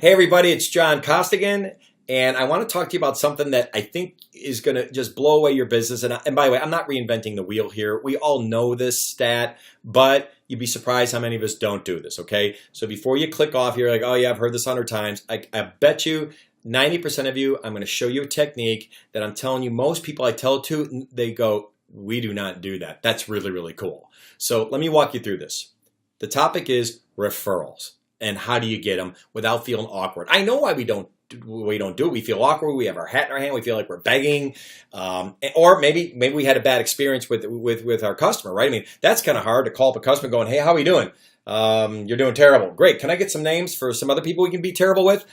Hey everybody, it's John Costigan, and I want to talk to you about something that I think is going to just blow away your business. And by the way, I'm not reinventing the wheel here. We all know this stat, but you'd be surprised how many of us don't do this, okay? So before you click off, you're like, oh yeah, I've heard this 100 times. I bet you 90% of you, I'm going to show you a technique that I'm telling you most people I tell it to, they go, we do not do that. That's really, really cool. So let me walk you through this. The topic is referrals. And how do you get them without feeling awkward? I know why we don't do it. We feel awkward. We have our hat in our hand. We feel like we're begging, or maybe we had a bad experience with our customer, right? I mean, that's kind of hard to call up a customer going, "Hey, how are you doing? You're doing terrible. Great. Can I get some names for some other people we can be terrible with?"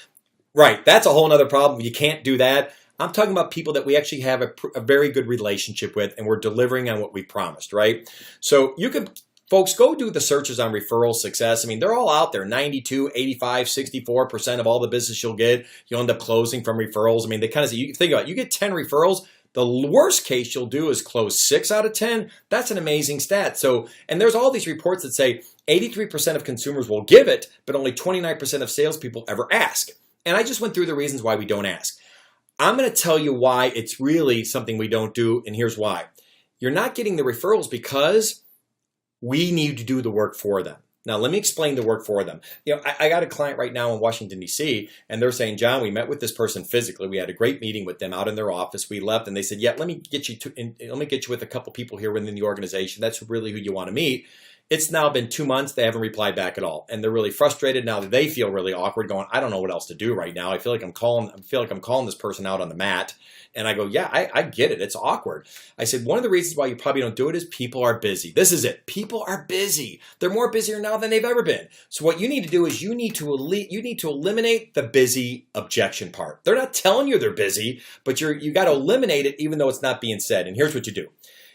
Right. That's a whole nother problem. You can't do that. I'm talking about people that we actually have a very good relationship with, and we're delivering on what we promised, right? So you could. Folks, go do the searches on referral success. I mean, they're all out there. 92, 85, 64% of all the business you'll get, you'll end up closing from referrals. I mean, they kind of say, you think about it, you get 10 referrals. The worst case you'll do is close 6 out of 10. That's an amazing stat. So, and there's all these reports that say 83% of consumers will give it, but only 29% of salespeople ever ask. And I just went through the reasons why we don't ask. I'm going to tell you why it's really something we don't do, and here's why. You're not getting the referrals because we need to do the work for them. Now, let me explain the work for them. You know, I got a client right now in Washington, D.C., and they're saying, John, we met with this person physically. We had a great meeting with them out in their office. We left, and they said, yeah, let me get you with a couple people here within the organization. That's really who you want to meet. It's now been 2 months. They haven't replied back at all, and they're really frustrated now. That they feel really awkward, going, I don't know what else to do right now. I feel like I'm calling this person out on the mat. And I go, yeah, I get it. It's awkward. I said, one of the reasons why you probably don't do it is people are busy. This is it. People are busy. They're more busier now than they've ever been. So what you need to do is you need to eliminate the busy objection part. They're not telling you they're busy, but you got to eliminate it even though it's not being said. And here's what you do.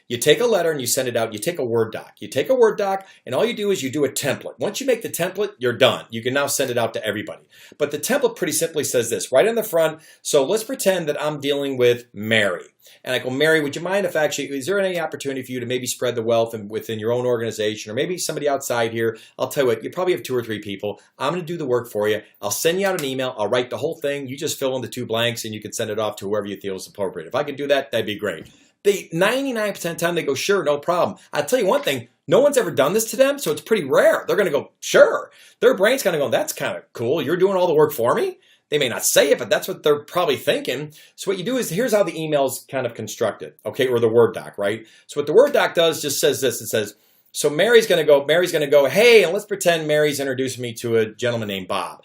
You take a letter and you send it out. You take a Word doc. You take a Word doc, and all you do is you do a template. Once you make the template, you're done. You can now send it out to everybody. But the template pretty simply says this, right on the front. So let's pretend that I'm dealing with Mary. And I go, Mary, would you mind if is there any opportunity for you to maybe spread the wealth within your own organization, or maybe somebody outside here? I'll tell you what, you probably have 2 or 3 people. I'm going to do the work for you. I'll send you out an email. I'll write the whole thing. You just fill in the 2 blanks, and you can send it off to whoever you feel is appropriate. If I could do that, that'd be great. 99% of the time they go, sure, no problem. I'll tell you one thing, no one's ever done this to them, so it's pretty rare. They're going to go, sure. Their brain's going to go, that's kind of cool. You're doing all the work for me? They may not say it, but that's what they're probably thinking. So what you do is, here's how the email's kind of constructed, okay, or the Word doc, right? So what the Word doc does just says this. It says, so Mary's going to go, hey, and let's pretend Mary's introduced me to a gentleman named Bob.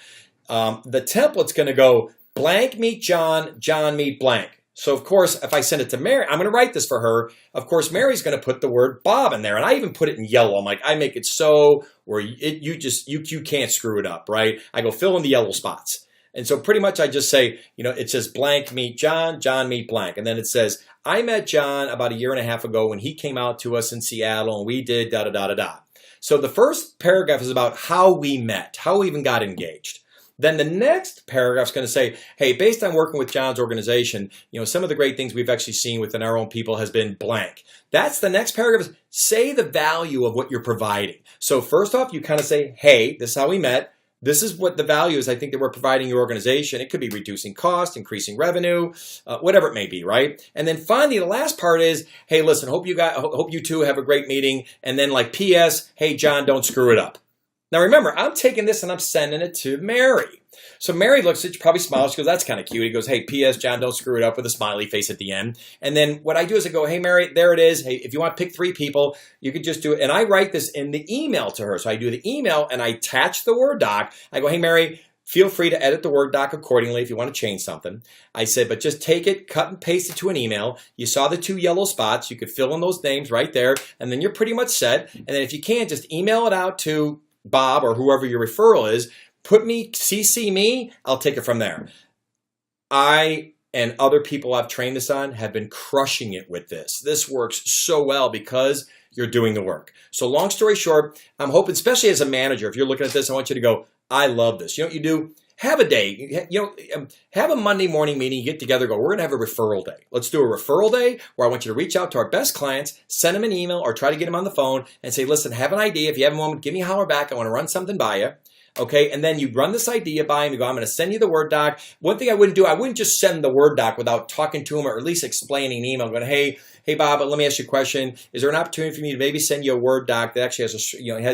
The template's going to go, blank meet John, John meet blank. So, of course, if I send it to Mary, I'm going to write this for her. Of course, Mary's going to put the word Bob in there. And I even put it in yellow. I'm like, I make it so where you can't screw it up, right? I go fill in the yellow spots. And so pretty much I just say, it says blank meet John, John meet blank. And then it says, I met John about 1.5 years ago when he came out to us in Seattle and we did da-da-da-da-da. So the first paragraph is about how we met, how we even got engaged. Then the next paragraph is going to say, hey, based on working with John's organization, some of the great things we've actually seen within our own people has been blank. That's the next paragraph. Say the value of what you're providing. So first off, you kind of say, hey, this is how we met. This is what the value is I think that we're providing your organization. It could be reducing cost, increasing revenue, whatever it may be, right? And then finally, the last part is, hey, listen, hope you two have a great meeting. And then like P.S., hey, John, don't screw it up. Now remember, I'm taking this and I'm sending it to Mary. So Mary looks at you, probably smiles. She goes, that's kind of cute. He goes, hey, P.S., John, don't screw it up, with a smiley face at the end. And then what I do is I go, hey, Mary, there it is. Hey, if you want to pick 3 people, you could just do it. And I write this in the email to her. So I do the email and I attach the Word doc. I go, hey, Mary, feel free to edit the Word doc accordingly if you want to change something. I said, but just take it, cut and paste it to an email. You saw the 2 yellow spots. You could fill in those names right there. And then you're pretty much set. And then if you can't, just email it out to Bob or whoever your referral is. CC me, I'll take it from there. I and other people I've trained this on have been crushing it with this. This works so well because you're doing the work. So long story short, I'm hoping, especially as a manager, if you're looking at this, I want you to go, I love this. You know what you do? have a day, have a Monday morning meeting, get together, go, we're going to have a referral day. Let's do a referral day where I want you to reach out to our best clients, send them an email or try to get them on the phone and say, listen, have an idea. If you have a moment, give me a holler back. I want to run something by you. Okay, and then you run this idea by him. You go, I'm going to send you the Word doc. One thing I wouldn't do, I wouldn't just send the Word doc without talking to him or at least explaining an email. Going, hey Bob, let me ask you a question. Is there an opportunity for me to maybe send you a Word doc that actually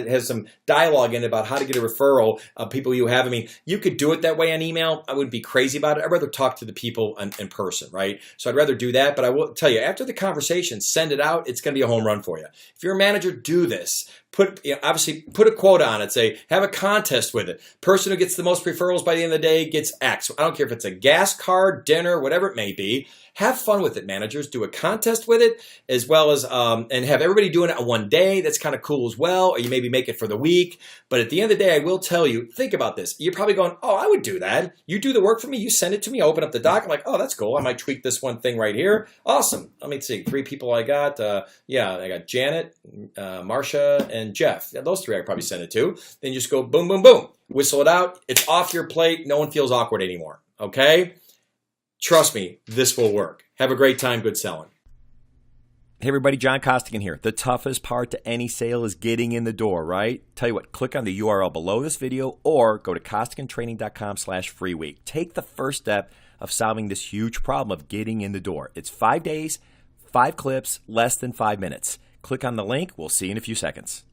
has some dialogue in it about how to get a referral of people you have? I mean, you could do it that way on email. I wouldn't be crazy about it. I'd rather talk to the people in person, right? So I'd rather do that. But I will tell you, after the conversation, send it out. It's going to be a home run for you. If you're a manager, do this. Obviously put a quote on it. Say, have a contest with it. Person who gets the most referrals by the end of the day gets X. I don't care if it's a gas card, dinner, whatever it may be. Have fun with it, managers. Do a contest with it as well as, and have everybody doing it on one day. That's kind of cool as well. Or you maybe make it for the week. But at the end of the day, I will tell you, think about this. You're probably going, oh, I would do that. You do the work for me. You send it to me. I open up the doc. I'm like, oh, that's cool. I might tweak this one thing right here. Awesome. Let me see. 3 people I got. I got Janet, Marcia, and Jeff. Yeah, those 3 I could probably send it to. Then you just go boom, boom, boom. Whistle it out. It's off your plate. No one feels awkward anymore. Okay? Trust me, this will work. Have a great time. Good selling. Hey everybody, John Costigan here. The toughest part to any sale is getting in the door, right? Tell you what, click on the URL below this video or go to costigantraining.com/free week. Take the first step of solving this huge problem of getting in the door. It's 5 days, 5 clips, less than 5 minutes. Click on the link. We'll see you in a few seconds.